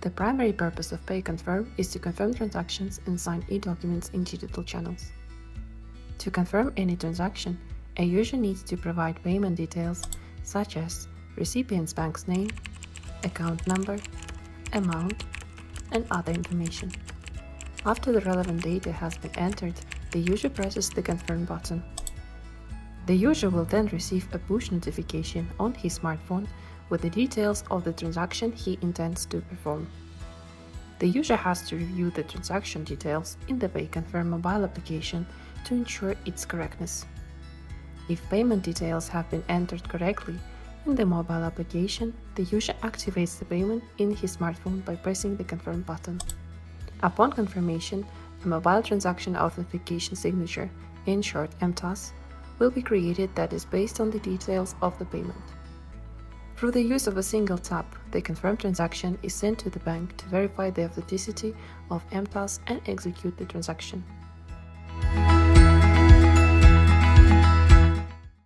The primary purpose of PayConfirm is to confirm transactions and sign e-documents in digital channels. To confirm any transaction, a user needs to provide payment details such as recipient's bank's name, account number, amount, and other information. After the relevant data has been entered, the user presses the Confirm button. The user will then receive a push notification on his smartphone with the details of the transaction he intends to perform. The user has to review the transaction details in the PayConfirm mobile application to ensure its correctness. If payment details have been entered correctly in the mobile application, the user activates the payment in his smartphone by pressing the Confirm button. Upon confirmation, a mobile transaction authentication signature, in short MTAS, will be created that is based on the details of the payment. Through the use of a single tap, the confirmed transaction is sent to the bank to verify the authenticity of MTAS and execute the transaction.